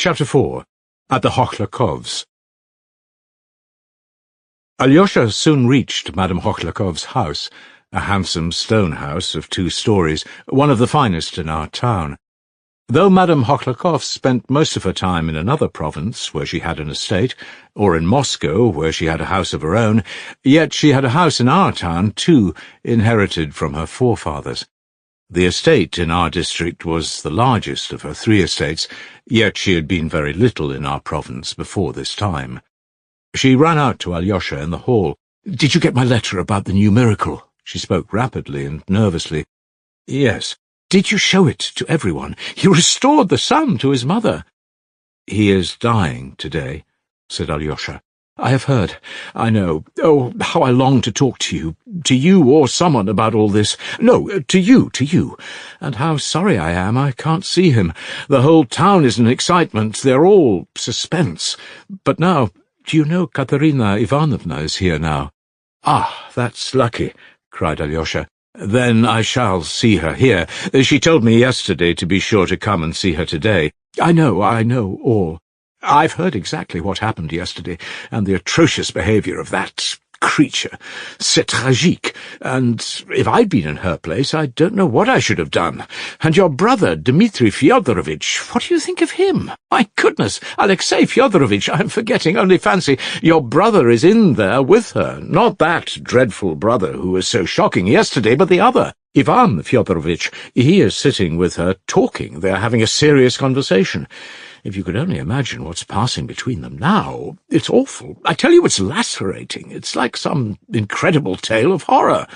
Chapter 4. At the Hohlakovs. Alyosha soon reached Madame Hohlakov's house, a handsome stone house of 2 stories, one of the finest in our town. Though Madame Hochlakov spent most of her time in another province, where she had an estate, or in Moscow, where she had a house of her own, yet she had a house in our town, too, inherited from her forefathers. The estate in our district was the largest of her 3 estates, yet she had been very little in our province before this time. She ran out to Alyosha in the hall. "Did you get my letter about the new miracle?" She spoke rapidly and nervously. "Yes." "Did you show it to everyone? He restored the son to his mother." "He is dying today," said Alyosha. "I have heard. I know. Oh, how I long to talk to you or someone about all this. No, to you. And how sorry I am I can't see him. The whole town is in excitement. They're all suspense. But now, do you know Katerina Ivanovna is here now?" "Ah, that's lucky," cried Alyosha. "Then I shall see her here. She told me yesterday to be sure to come and see her today. I know all. I've heard exactly what happened yesterday, and the atrocious behaviour of that creature. C'est tragique, and if I'd been in her place, I don't know what I should have done. And your brother, Dmitri Fyodorovitch, what do you think of him? My goodness, Alexei Fyodorovitch, I'm forgetting, only fancy, your brother is in there with her. Not that dreadful brother who was so shocking yesterday, but the other, Ivan Fyodorovitch. He is sitting with her, talking. They are having a serious conversation. If you could only imagine what's passing between them now. It's awful. I tell you, it's lacerating. It's like some incredible tale of horror.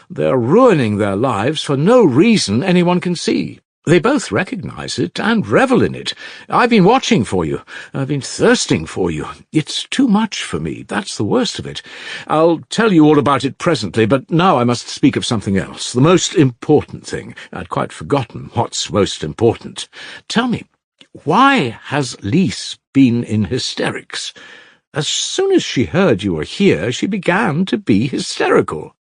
They're ruining their lives for no reason anyone can see. They both recognize it and revel in it. I've been watching for you. I've been thirsting for you. It's too much for me. That's the worst of it. I'll tell you all about it presently, but now I must speak of something else. The most important thing. I'd quite forgotten what's most important. Tell me, why has Lise been in hysterics? As soon as she heard you were here, she began to be hysterical.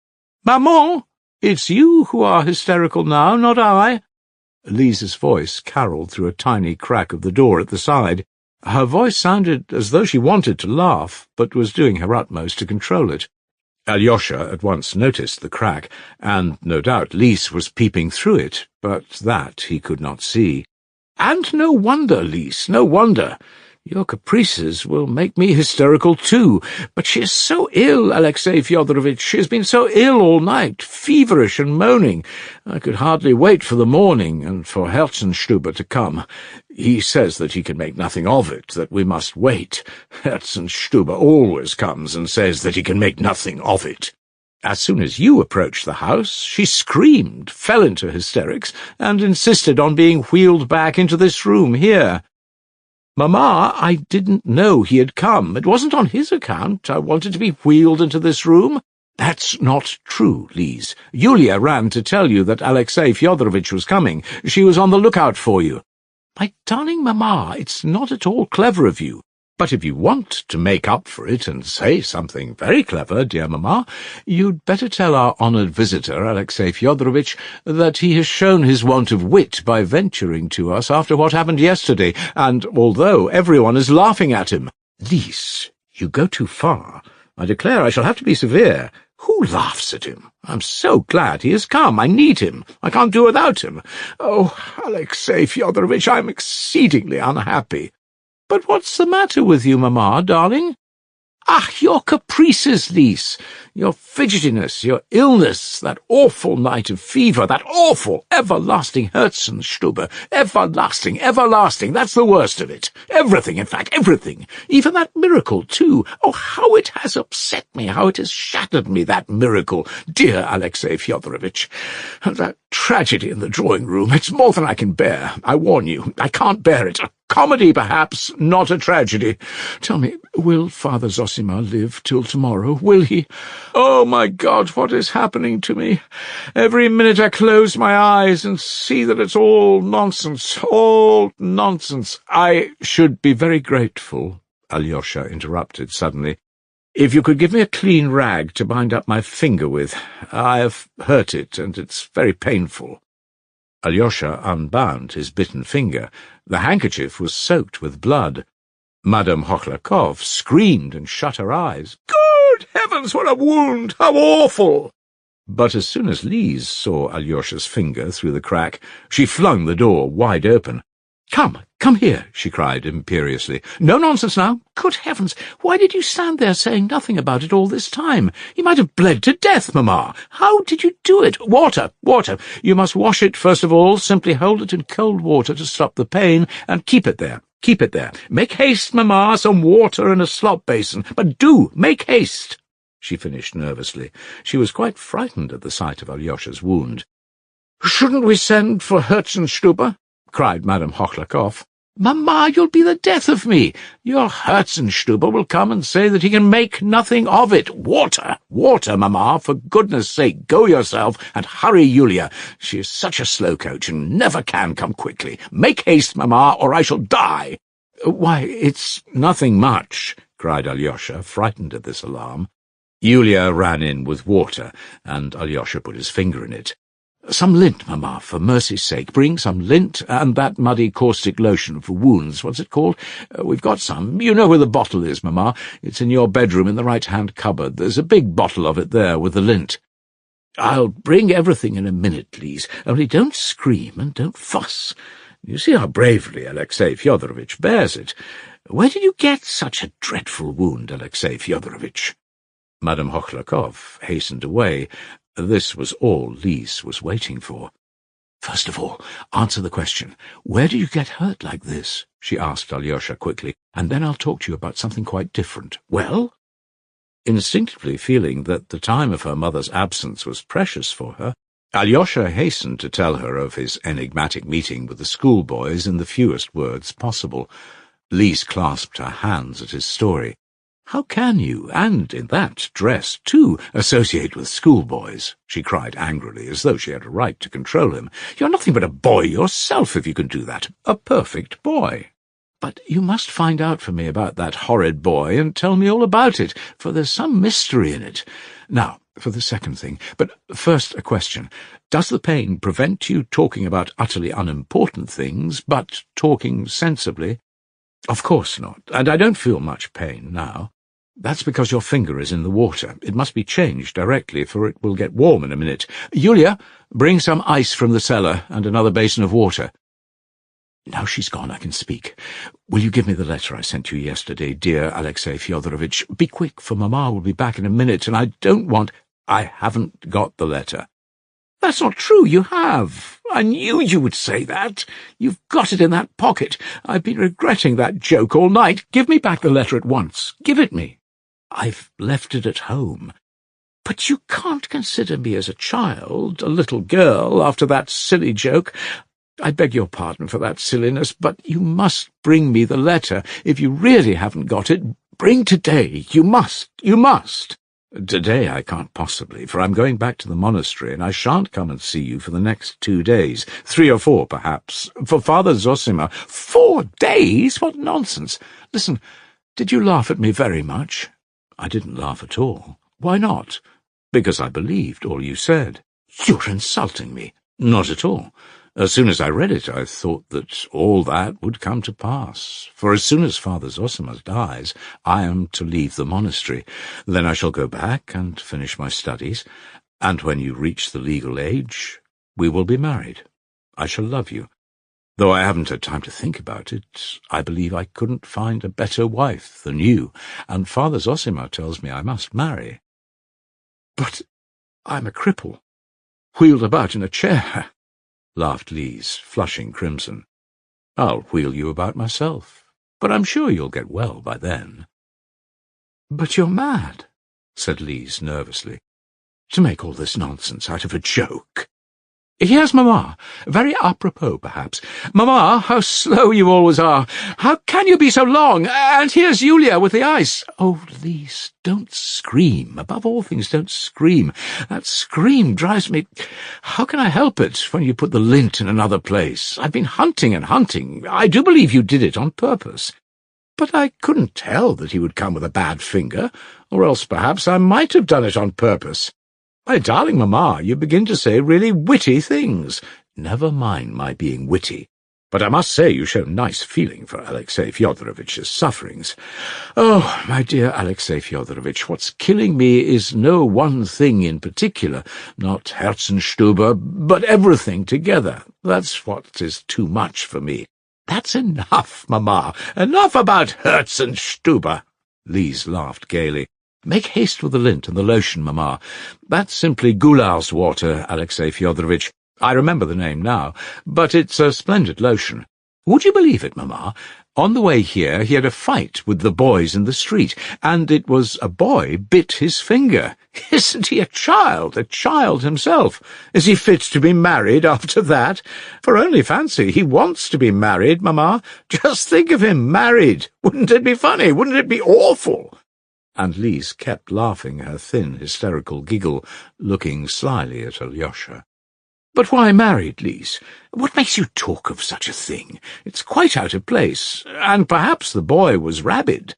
Maman, it's you who are hysterical now, not I." Lise's voice caroled through a tiny crack of the door at the side. Her voice sounded as though she wanted to laugh, but was doing her utmost to control it. Alyosha at once noticed the crack, and no doubt Lise was peeping through it, but that he could not see. "And no wonder, Lise, no wonder. Your caprices will make me hysterical too. But she is so ill, Alexei Fyodorovitch. She has been so ill all night, feverish and moaning. I could hardly wait for the morning and for Herzenstube to come. He says that he can make nothing of it, that we must wait. Herzenstube always comes and says that he can make nothing of it. As soon as you approached the house, she screamed, fell into hysterics, and insisted on being wheeled back into this room here. Mamma, I didn't know he had come. It wasn't on his account I wanted to be wheeled into this room. That's not true, Lise. Yulia ran to tell you that Alexei Fyodorovitch was coming. She was on the lookout for you. My darling Mamma, it's not at all clever of you. But if you want to make up for it and say something very clever, dear Mamma, you'd better tell our honoured visitor, Alexei Fyodorovitch, that he has shown his want of wit by venturing to us after what happened yesterday, and although everyone is laughing at him. Lise, you go too far. I declare I shall have to be severe. Who laughs at him? I'm so glad he has come. I need him. I can't do without him. Oh, Alexei Fyodorovitch, I'm exceedingly unhappy. But what's the matter with you, Mamma, darling? Ah, your caprices, Lise, your fidgetiness, your illness, that awful night of fever, that awful, everlasting Herzenstube. Everlasting, that's the worst of it. Everything, in fact, everything. Even that miracle, too. Oh, how it has upset me, how it has shattered me, that miracle, dear Alexei Fyodorovitch. That tragedy in the drawing-room, it's more than I can bear. I warn you, I can't bear it. A comedy, perhaps, not a tragedy. Tell me, will Father Zosima live till tomorrow? Will he? Oh, my God, what is happening to me? Every minute I close my eyes and see that it's all nonsense, all nonsense. I should be very grateful, Alyosha interrupted suddenly, if you could give me a clean rag to bind up my finger with. I have hurt it, and it's very painful. Alyosha unbound his bitten finger. The handkerchief was soaked with blood. Madame Hohlakov screamed and shut her eyes. "Good heavens, what a wound! How awful!" But as soon as Lise saw Alyosha's finger through the crack, she flung the door wide open. Come here," she cried imperiously. "No nonsense now. Good heavens, why did you stand there saying nothing about it all this time? You might have bled to death, Mamma. How did you do it? Water. You must wash it first of all. Simply hold it in cold water to stop the pain, and keep it there. Make haste, Mamma, some water and a slop basin. But do, make haste," she finished nervously. She was quite frightened at the sight of Alyosha's wound. "Shouldn't we send for Herzenstube?" cried Madame Hohlakov. "Mamma, you'll be the death of me. Your Herzenstube will come and say that he can make nothing of it. Water, Mamma, for goodness sake, go yourself, and hurry Yulia. She is such a slow coach, and never can come quickly. Make haste, Mamma, or I shall die." "Why, it's nothing much," cried Alyosha, frightened at this alarm. Yulia ran in with water, and Alyosha put his finger in it. "Some lint, Mamma, for mercy's sake. Bring some lint, and that muddy caustic lotion for wounds. What's it called? We've got some. You know where the bottle is, Mamma. It's in your bedroom in the right-hand cupboard. There's a big bottle of it there with the lint." "I'll bring everything in a minute, Lise. Only don't scream and don't fuss. You see how bravely Alexei Fyodorovitch bears it. Where did you get such a dreadful wound, Alexei Fyodorovitch?" Madame Hohlakov hastened away. This was all Lise was waiting for. "First of all, answer the question. Where did you get hurt like this?" she asked Alyosha quickly, "and then I'll talk to you about something quite different." "Well?" Instinctively feeling that the time of her mother's absence was precious for her, Alyosha hastened to tell her of his enigmatic meeting with the schoolboys in the fewest words possible. Lise clasped her hands at his story. "How can you, and in that dress, too, associate with schoolboys?" she cried angrily, as though she had a right to control him. "You're nothing but a boy yourself, if you can do that. A perfect boy. But you must find out for me about that horrid boy and tell me all about it, for there's some mystery in it. Now, for the second thing. But first a question. Does the pain prevent you talking about utterly unimportant things, but talking sensibly?" "Of course not, and I don't feel much pain now." "That's because your finger is in the water. It must be changed directly, for it will get warm in a minute. Yulia, bring some ice from the cellar and another basin of water." "Now she's gone, I can speak. Will you give me the letter I sent you yesterday, dear Alexei Fyodorovitch? Be quick, for Mamma will be back in a minute, and I don't want—" "I haven't got the letter." "That's not true, you have. I knew you would say that. You've got it in that pocket. I've been regretting that joke all night. Give me back the letter at once. Give it me." "I've left it at home." "But you can't consider me as a child, a little girl, after that silly joke. I beg your pardon for that silliness, but you must bring me the letter. If you really haven't got it, bring today. You must. "Today I can't possibly, for I'm going back to the monastery, and I shan't come and see you for the next 2 days. 3 or 4, perhaps. For Father Zosima—" "4 days? What nonsense! Listen, did you laugh at me very much?" "I didn't laugh at all." "Why not?" "Because I believed all you said." "You're insulting me." "Not at all. As soon as I read it, I thought that all that would come to pass. For as soon as Father Zosima dies, I am to leave the monastery. Then I shall go back and finish my studies, and when you reach the legal age, we will be married. I shall love you. Though I haven't had time to think about it, I believe I couldn't find a better wife than you, and Father Zosima tells me I must marry." "But I'm a cripple, wheeled about in a chair," laughed Lise, flushing crimson. "I'll wheel you about myself, but I'm sure you'll get well by then." "But you're mad," said Lise nervously, "to make all this nonsense out of a joke. Here's Mamma. Very apropos, perhaps. Mamma, how slow you always are. How can you be so long? And here's Yulia with the ice." "Oh, Lise, don't scream. Above all things, don't scream. That scream drives me— How can I help it when you put the lint in another place? I've been hunting and hunting. I do believe you did it on purpose. But I couldn't tell that he would come with a bad finger, or else perhaps I might have done it on purpose. My darling Mamma, you begin to say really witty things. Never mind my being witty, but I must say you show nice feeling for Alexei Fyodorovitch's sufferings. Oh, my dear Alexei Fyodorovitch, what's killing me is no one thing in particular, not Herzenstube, but everything together. That's what is too much for me. That's enough, Mamma. Enough about Herzenstube. Lise laughed gaily. Make haste with the lint and the lotion, Mamma. That's simply Goulard's water, Alexei Fyodorovitch. I remember the name now, but it's a splendid lotion. Would you believe it, Mamma? On the way here he had a fight with the boys in the street, and it was a boy bit his finger. Isn't he a child himself? Is he fit to be married after that? For only fancy, he wants to be married, Mamma. Just think of him married. Wouldn't it be funny? Wouldn't it be awful? And Lise kept laughing her thin, hysterical giggle, looking slyly at Alyosha. But why married, Lise? What makes you talk of such a thing? It's quite out of place, and perhaps the boy was rabid.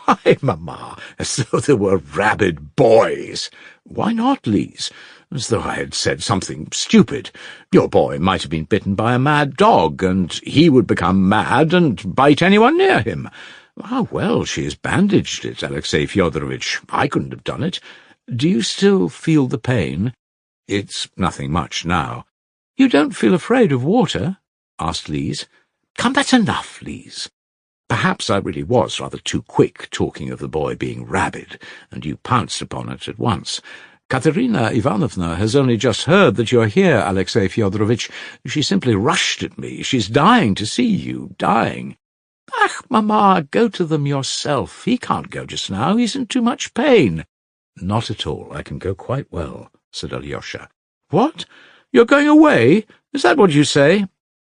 Why, Mamma, as though there were rabid boys. Why not, Lise? As though I had said something stupid. Your boy might have been bitten by a mad dog, and he would become mad and bite anyone near him. How well she has bandaged it, Alexei Fyodorovitch. I couldn't have done it. Do you still feel the pain? It's nothing much now. You don't feel afraid of water? Asked Lise. Come, that's enough, Lise. Perhaps I really was rather too quick talking of the boy being rabid, and you pounced upon it at once. Katerina Ivanovna has only just heard that you're here, Alexei Fyodorovitch. She simply rushed at me. She's dying to see you, dying. Ach, Mamma, go to them yourself. He can't go just now. He's in too much pain. Not at all. I can go quite well, said Alyosha. What? You're going away? Is that what you say?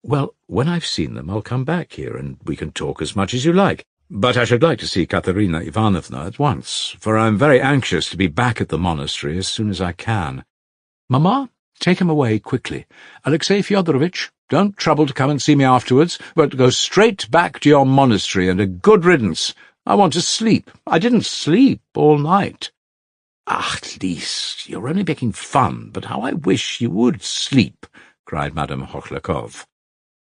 Well, when I've seen them, I'll come back here, and we can talk as much as you like. But I should like to see Katerina Ivanovna at once, for I'm very anxious to be back at the monastery as soon as I can. Mamma, take him away quickly. Alexei Fyodorovitch, don't trouble to come and see me afterwards, but go straight back to your monastery, and a good riddance. I want to sleep. I didn't sleep all night. Ach, Lise, you're only making fun, but how I wish you would sleep, cried Madame Hochlakov.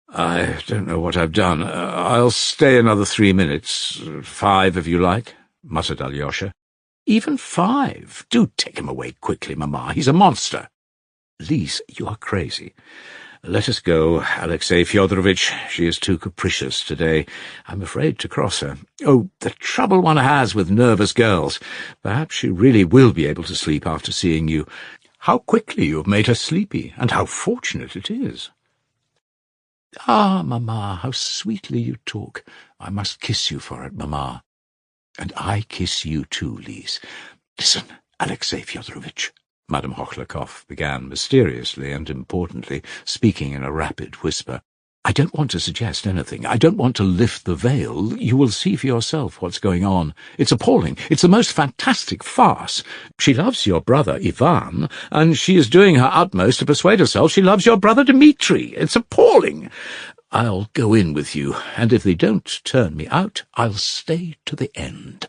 I don't know what I've done. I'll stay another 3 minutes. 5, if you like, muttered Alyosha. Even 5? Do take him away quickly, Mamma. He's a monster. Lise, you are crazy. Let us go, Alexei Fyodorovitch. She is too capricious today. I'm afraid to cross her. Oh, the trouble one has with nervous girls. Perhaps she really will be able to sleep after seeing you. How quickly you have made her sleepy, and how fortunate it is. Ah, Mamma, how sweetly you talk. I must kiss you for it, Mamma. And I kiss you too, Lise. Listen, Alexei Fyodorovitch. Madame Hochlakov began mysteriously and importantly, speaking in a rapid whisper. I don't want to suggest anything. I don't want to lift the veil. You will see for yourself what's going on. It's appalling. It's the most fantastic farce. She loves your brother, Ivan, and she is doing her utmost to persuade herself she loves your brother, Dmitri. It's appalling. I'll go in with you, and if they don't turn me out, I'll stay to the end.